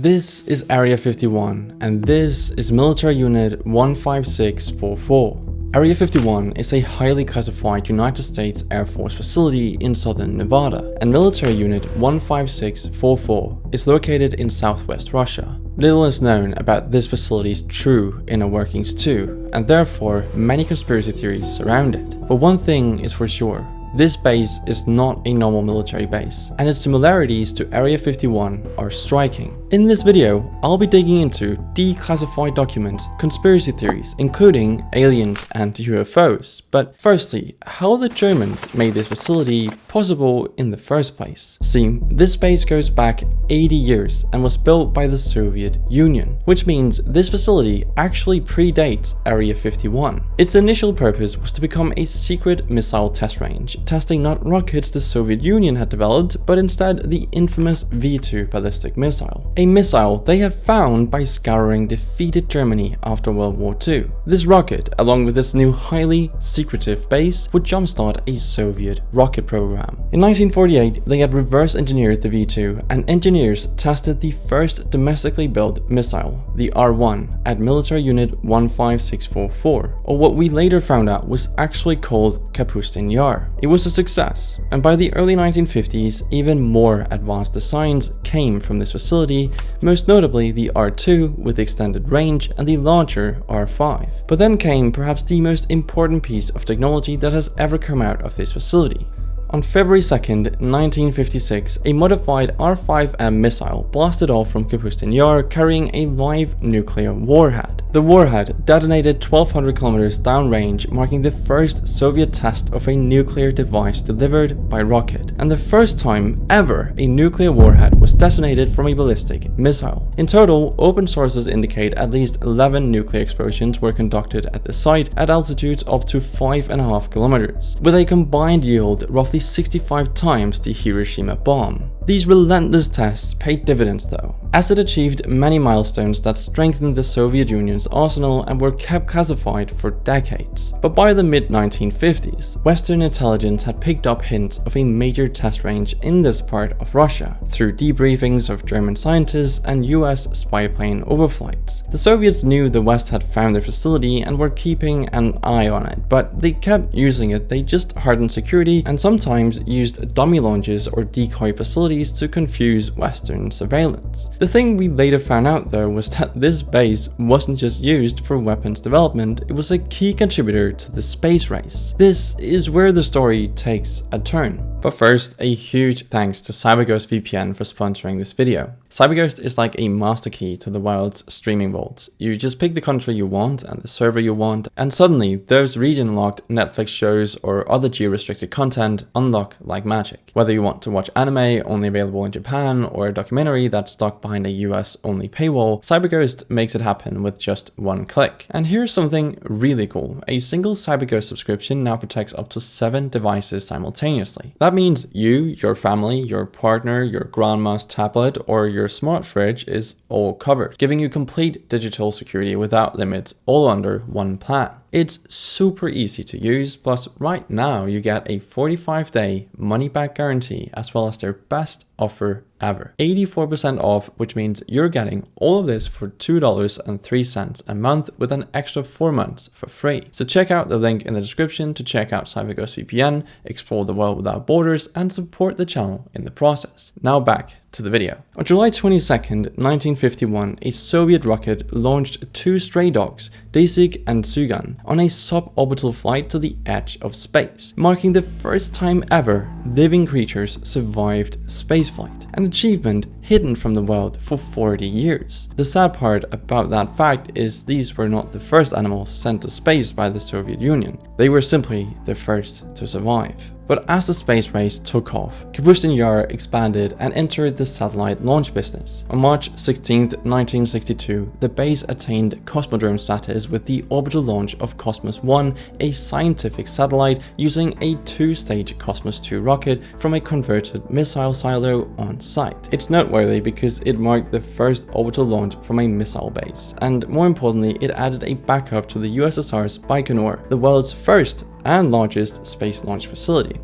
This is Area 51, and this is Military Unit 15644. Area 51 is a highly classified United States Air Force facility in southern Nevada, and Military Unit 15644 is located in southwest Russia. Little is known about this facility's true inner workings too, and therefore many conspiracy theories surround it. But one thing is for sure. This base is not a normal military base, and its similarities to Area 51 are striking. In this video, I'll be digging into declassified documents, conspiracy theories, including aliens and UFOs. But firstly, how the Germans made this facility possible in the first place. See, this base goes back 80 years and was built by the Soviet Union, which means this facility actually predates Area 51. Its initial purpose was to become a secret missile test range, testing not rockets the Soviet Union had developed, but instead the infamous V2 ballistic missile. A missile they had found by scouring defeated Germany after World War II. This rocket, along with this new highly secretive base, would jumpstart a Soviet rocket program. In 1948, they had reverse engineered the V2, and engineers tested the first domestically built missile, the R1, at Military Unit 15644, or what we later found out was actually called Kapustin Yar. It was a success, and by the early 1950s, even more advanced designs came from this facility, most notably the R2 with extended range and the larger R5. But then came perhaps the most important piece of technology that has ever come out of this facility. On February 2nd, 1956, a modified R5M missile blasted off from Kapustin Yar carrying a live nuclear warhead. The warhead detonated 1,200 kilometers downrange, marking the first Soviet test of a nuclear device delivered by rocket, and the first time ever a nuclear warhead was detonated from a ballistic missile. In total, open sources indicate at least 11 nuclear explosions were conducted at the site at altitudes up to 5.5 kilometers, with a combined yield roughly 65 times the Hiroshima bomb. These relentless tests paid dividends though, as it achieved many milestones that strengthened the Soviet Union's arsenal and were kept classified for decades. But by the mid-1950s, Western intelligence had picked up hints of a major test range in this part of Russia, through debriefings of German scientists and US spy plane overflights. The Soviets knew the West had found their facility and were keeping an eye on it, but they kept using it. They just hardened security and sometimes used dummy launches or decoy facilities to confuse Western surveillance. The thing we later found out though was that this base wasn't just used for weapons development, it was a key contributor to the space race. This is where the story takes a turn. But first, a huge thanks to Ghost VPN for sponsoring this video. Ghost is like a master key to the world's streaming vault. You just pick the country you want and the server you want, and suddenly those region-locked Netflix shows or other geo-restricted content unlock like magic. Whether you want to watch anime only available in Japan or a documentary that's stuck behind a US-only paywall, Ghost makes it happen with just one click. And here's something really cool. A single Ghost subscription now protects up to 7 devices simultaneously. That means you, your family, your partner, your grandma's tablet, or your smart fridge is all covered, giving you complete digital security without limits, all under one plan. It's super easy to use, plus right now you get a 45-day money-back guarantee as well as their best offer ever. 84% off, which means you're getting all of this for $2.03 a month with an extra 4 months for free. So check out the link in the description to check out Ghost VPN, explore the world without borders, and support the channel in the process. Now back to the video. On July 22nd, 1951, a Soviet rocket launched 2 stray dogs, Desig and Sugan, on a suborbital flight to the edge of space, marking the first time ever living creatures survived spaceflight, an achievement hidden from the world for 40 years. The sad part about that fact is these were not the first animals sent to space by the Soviet Union. They were simply the first to survive. But as the space race took off, Kapustin Yar expanded and entered the satellite launch business. On March 16, 1962, the base attained Cosmodrome status with the orbital launch of Cosmos 1, a scientific satellite using a 2-stage Cosmos 2 rocket from a converted missile silo on site. It's noteworthy because it marked the first orbital launch from a missile base, and more importantly, it added a backup to the USSR's Baikonur, the world's first and largest space launch facility.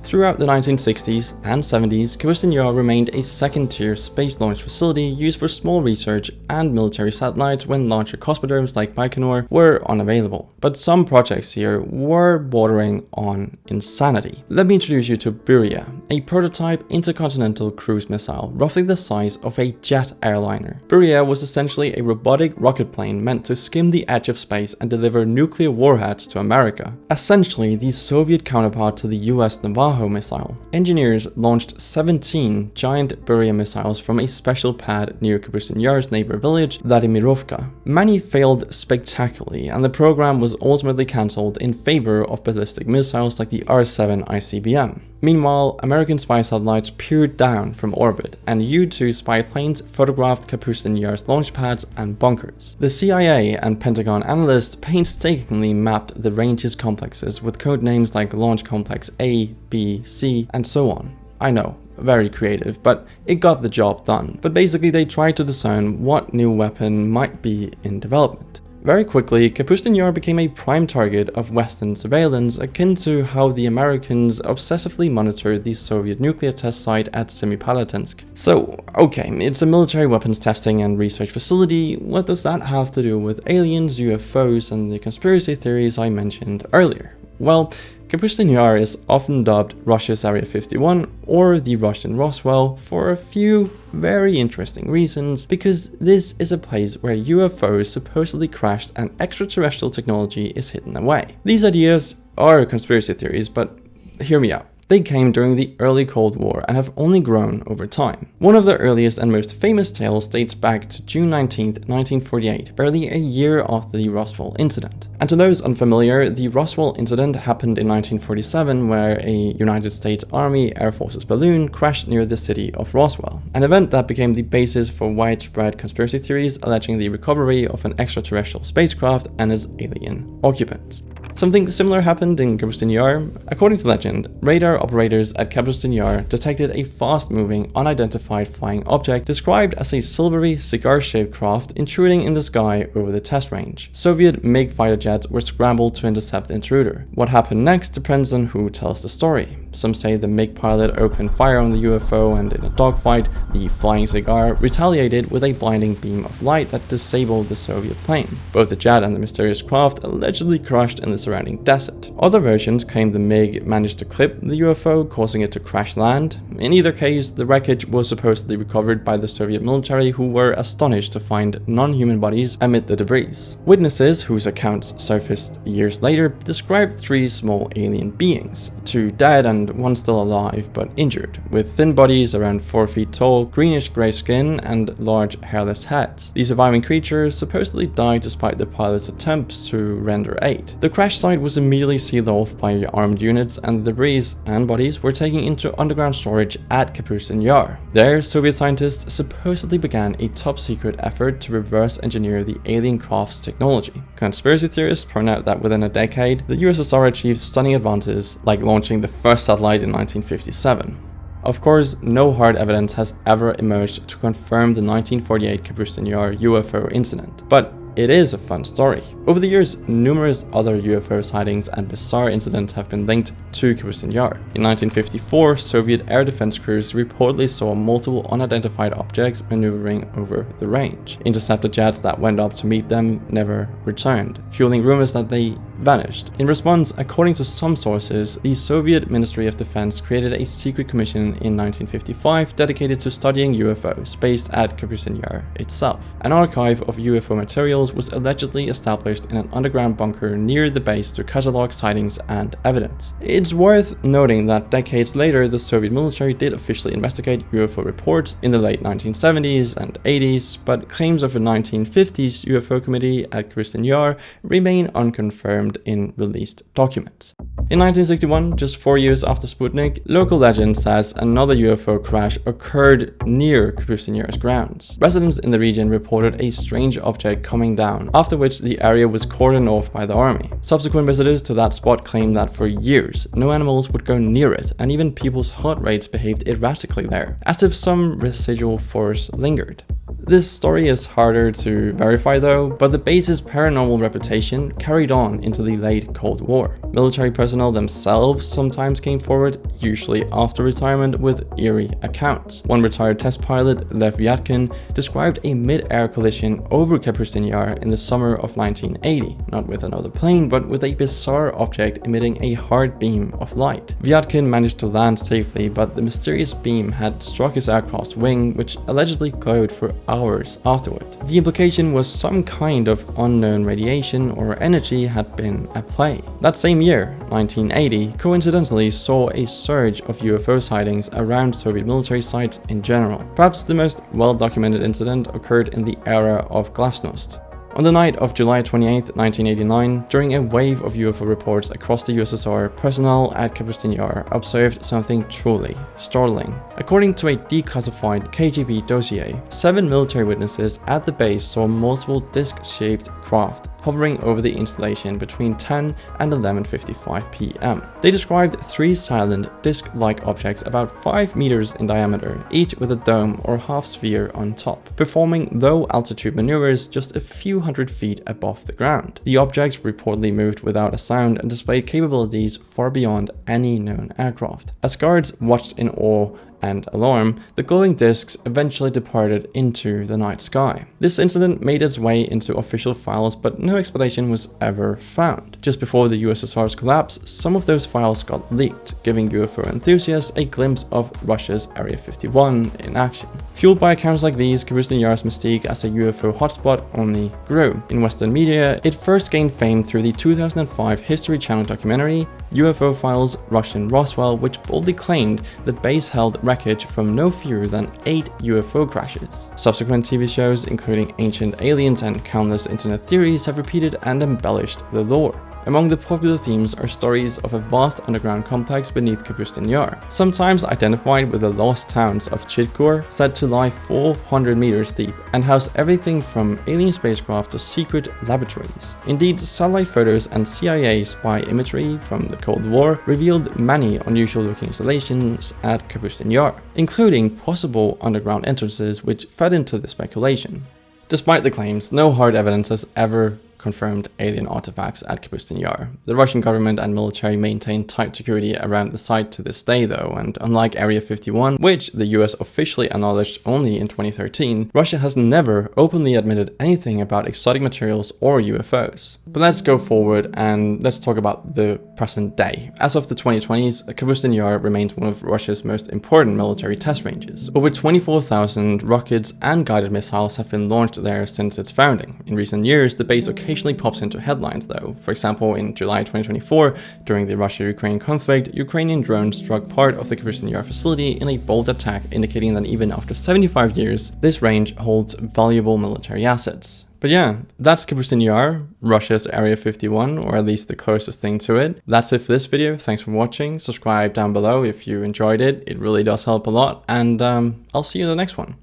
Throughout the 1960s and 70s, Kapustin Yar remained a second-tier space launch facility used for small research and military satellites when larger cosmodromes like Baikonur were unavailable. But some projects here were bordering on insanity. Let me introduce you to Buria, a prototype intercontinental cruise missile roughly the size of a jet airliner. Buria was essentially a robotic rocket plane meant to skim the edge of space and deliver nuclear warheads to America. Essentially, the Soviet counterpart to the US Navajo missile. Engineers launched 17 giant Buria missiles from a special pad near Kapustin Yar's neighbor village, Vladimirovka. Many failed spectacularly, and the program was ultimately cancelled in favor of ballistic missiles like the R-7 ICBM. Meanwhile, American spy satellites peered down from orbit, and U-2 spy planes photographed Kapustin Yar's launch pads and bunkers. The CIA and Pentagon analysts painstakingly mapped the range's complexes with code names like Launch Complex A, B, C, and so on. I know, very creative, but it got the job done. But basically they tried to discern what new weapon might be in development. Very quickly, Kapustin Yar became a prime target of Western surveillance, akin to how the Americans obsessively monitored the Soviet nuclear test site at Semipalatinsk. So, okay, it's a military weapons testing and research facility. What does that have to do with aliens, UFOs, and the conspiracy theories I mentioned earlier? Well, Kapustin Yar is often dubbed Russia's Area 51 or the Russian Roswell for a few very interesting reasons, because this is a place where UFOs supposedly crashed and extraterrestrial technology is hidden away. These ideas are conspiracy theories, but hear me out. They came during the early Cold War and have only grown over time. One of the earliest and most famous tales dates back to June 19, 1948, barely a year after the Roswell incident. And to those unfamiliar, the Roswell incident happened in 1947, where a United States Army Air Forces balloon crashed near the city of Roswell, an event that became the basis for widespread conspiracy theories alleging the recovery of an extraterrestrial spacecraft and its alien occupants. Something similar happened in Kapustin Yar. According to legend, radar operators at Kapustin Yar detected a fast-moving, unidentified flying object described as a silvery, cigar-shaped craft intruding in the sky over the test range. Soviet MiG fighter jets were scrambled to intercept the intruder. What happened next depends on who tells the story. Some say the MiG pilot opened fire on the UFO, and in a dogfight, the flying cigar retaliated with a blinding beam of light that disabled the Soviet plane. Both the jet and the mysterious craft allegedly crushed in the surrounding desert. Other versions claim the MiG managed to clip the UFO, causing it to crash land. In either case, the wreckage was supposedly recovered by the Soviet military, who were astonished to find non-human bodies amid the debris. Witnesses, whose accounts surfaced years later, described 3 small alien beings, 2 dead and 1 still alive but injured, with thin bodies around 4 feet tall, greenish-grey skin, and large hairless heads. The surviving creatures supposedly died despite the pilot's attempts to render aid. The crash site was immediately sealed off by armed units, and the debris and bodies were taken into underground storage at Kapustin Yar. There, Soviet scientists supposedly began a top-secret effort to reverse engineer the alien craft's technology. Conspiracy theorists point out that within a decade, the USSR achieved stunning advances, like launching the first satellite in 1957. Of course, no hard evidence has ever emerged to confirm the 1948 Kapustin Yar UFO incident, but it is a fun story. Over the years, numerous other UFO sightings and bizarre incidents have been linked to Kapustin Yar. In 1954, Soviet air defense crews reportedly saw multiple unidentified objects maneuvering over the range. Interceptor jets that went up to meet them never returned, fueling rumors that they vanished. In response, according to some sources, the Soviet Ministry of Defense created a secret commission in 1955 dedicated to studying UFOs, based at Kapustin Yar itself. An archive of UFO materials was allegedly established in an underground bunker near the base to catalog sightings and evidence. It's worth noting that decades later, the Soviet military did officially investigate UFO reports in the late 1970s and 80s, but claims of a 1950s UFO committee at Kapustin Yar remain unconfirmed in released documents. In 1961, just 4 years after Sputnik, local legend says another UFO crash occurred near Kapustin Yar's grounds. Residents in the region reported a strange object coming down, after which the area was cordoned off by the army. Subsequent visitors to that spot claimed that for years, no animals would go near it, and even people's heart rates behaved erratically there, as if some residual force lingered. This story is harder to verify though, but the base's paranormal reputation carried on into the late Cold War. Military personnel themselves sometimes came forward, usually after retirement, with eerie accounts. One retired test pilot, Lev Yatkin, described a mid-air collision over Kapustin Yar in the summer of 1980, not with another plane, but with a bizarre object emitting a hard beam of light. Vyatkin managed to land safely, but the mysterious beam had struck his aircraft's wing, which allegedly glowed for hours afterward. The implication was some kind of unknown radiation or energy had been at play. That same year, 1980, coincidentally saw a surge of UFO sightings around Soviet military sites in general. Perhaps the most well-documented incident occurred in the era of Glasnost. On the night of July 28, 1989, during a wave of UFO reports across the USSR, personnel at Kapustin Yar observed something truly startling. According to a declassified KGB dossier, 7 military witnesses at the base saw multiple disc-shaped craft hovering over the installation between 10 and 11:55 p.m. They described 3 silent, disc-like objects about 5 meters in diameter, each with a dome or half-sphere on top, performing low-altitude maneuvers just a few hundred feet above the ground. The objects reportedly moved without a sound and displayed capabilities far beyond any known aircraft. As guards watched in awe and alarm, the glowing discs eventually departed into the night sky. This incident made its way into official files, but no explanation was ever found. Just before the USSR's collapse, some of those files got leaked, giving UFO enthusiasts a glimpse of Russia's Area 51 in action. Fueled by accounts like these, Kapustin Yar's mystique as a UFO hotspot only grew. In Western media, it first gained fame through the 2005 History Channel documentary UFO Files Russian Roswell, which boldly claimed the base held wreckage from no fewer than 8 UFO crashes. Subsequent TV shows, including Ancient Aliens and countless internet theories, have repeated and embellished the lore. Among the popular themes are stories of a vast underground complex beneath Kapustin Yar, sometimes identified with the lost towns of Chitgor, said to lie 400 meters deep and house everything from alien spacecraft to secret laboratories. Indeed, satellite photos and CIA spy imagery from the Cold War revealed many unusual-looking installations at Kapustin Yar, including possible underground entrances which fed into the speculation. Despite the claims, no hard evidence has ever confirmed alien artifacts at Kapustin Yar. The Russian government and military maintain tight security around the site to this day though, and unlike Area 51, which the US officially acknowledged only in 2013, Russia has never openly admitted anything about exotic materials or UFOs. But let's go forward and let's talk about the present day. As of the 2020s, Kapustin Yar remains one of Russia's most important military test ranges. Over 24,000 rockets and guided missiles have been launched there since its founding. In recent years, the base occasionally pops into headlines though. For example, in July 2024, during the Russia-Ukraine conflict, Ukrainian drones struck part of the Kapustin Yar facility in a bold attack, indicating that even after 75 years, this range holds valuable military assets. But yeah, that's Kapustin Yar, Russia's Area 51, or at least the closest thing to it. That's it for this video. Thanks for watching. Subscribe down below if you enjoyed it. It really does help a lot. And I'll see you in the next one.